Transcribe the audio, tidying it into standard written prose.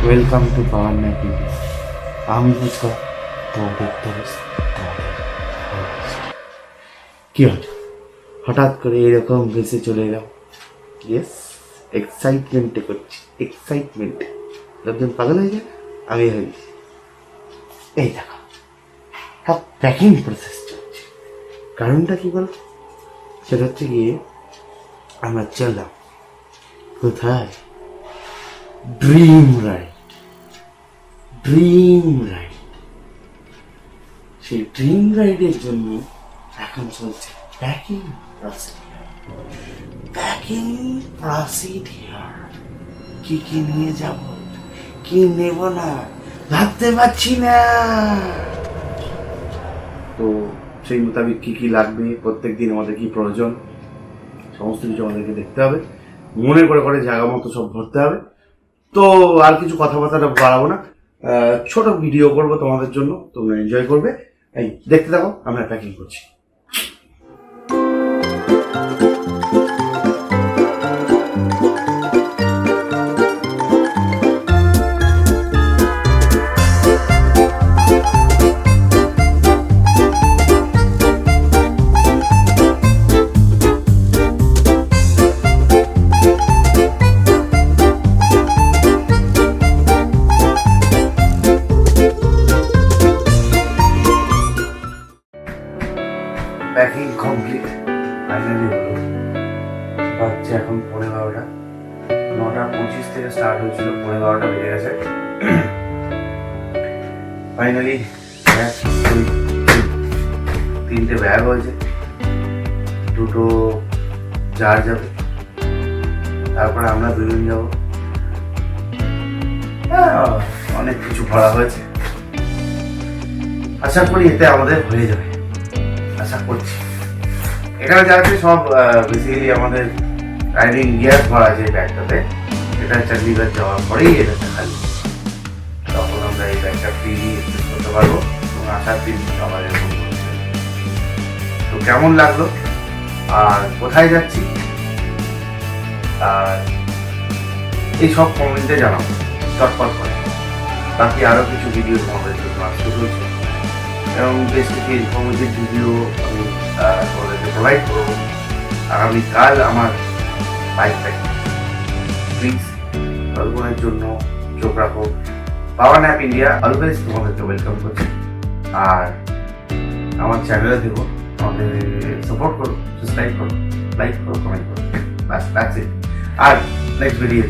Welcome to power nap India. আমি বুঝলাম তোমাদের দোস্ত, কি হচ্ছে হঠাৎ করে এরকম ভেসে চলে এলাম? ইয়েস, এক্সাইটমেন্টে করছি, এক্সাইটমেন্ট। লোকজন পাগল হয়ে যায়, আমি হই। এই দেখো সব প্যাকিং প্রসেস চলছে। কারণটা কি বল? সেটা হচ্ছে গিয়ে আমরা চললাম কোথায়? Dream ride. ড্রিম রাইড, সেই ড্রিম রাইডের জন্য এখন চলছে প্যাকিং প্রসিডিউর। প্যাকিং প্রসিডিউর, কি কি নিয়ে যাব, কি নেব না ভাবতে পারছি না। তো সেই মোতাবেক কি কি লাগবে, প্রত্যেক দিন আমাদের কি প্রয়োজন, সমস্ত কিছু আমাদেরকে দেখতে হবে। মনে করে করে জায়গা মতো সব ভরতে হবে। তো আর কিছু কথাবার্তা বাড়াবো না, ছোট ভিডিও করবো তোমাদের জন্য, তোমরা এনজয় করবে। এই দেখতে থাকো আমরা প্যাকিং করছি। প্যাকিং কমপ্লিট ফাইনালি হলো। বাচ্চা এখন 11:30, 9:25 থেকে স্টার্ট হয়েছিল, 11:30 বেজে গেছে। ফাইনালি ব্যাগ 3টে ব্যাগ হয়েছে, 2টো জার যাবে, তারপরে আমরা দুজন যাবো। অনেক কিছু ভরা হয়েছে, আশা করি এতে আমাদের হয়ে যাবে, আশা করছি। এখানে যা আছে সব বেসিক্যালি আমাদের রাইডিং গিয়ার ভরা আছে এই ব্যাগটাতে। এটা চণ্ডীগড় যাওয়ার পরেই এটাতে খালি, তখন আমরা এই ব্যাগটা ফ্রিলি ইউজ করতে পারবো এবং আসার দিন আমাদের। তো কেমন লাগলো আর কোথায় যাচ্ছি আর এই সব কমেন্টে জানাবো চটপট করে। বাকি আরও কিছু ভিডিও তোমাদের জন্য আসতে চলছে এবং বেশ কিছু ইনফরমেটিভ ভিডিও আমি তোমাদেরকে প্রোভাইড করবো। আগামীকাল আমার বাইক প্যাকিং, প্লিজ ততক্ষণের জন্য চোখ রাখো। পাওয়ার ন্যাপ ইন্ডিয়া অলওয়েজ তোমাদেরকে ওয়েলকাম করছি। আর আমার চ্যানেলে দেবো, আমাদের সাপোর্ট করো, সাবস্ক্রাইব করো, লাইক করো, কমেন্ট করো, ব্যাস দ্যাটস ইট। আর নেক্সট ভিডিও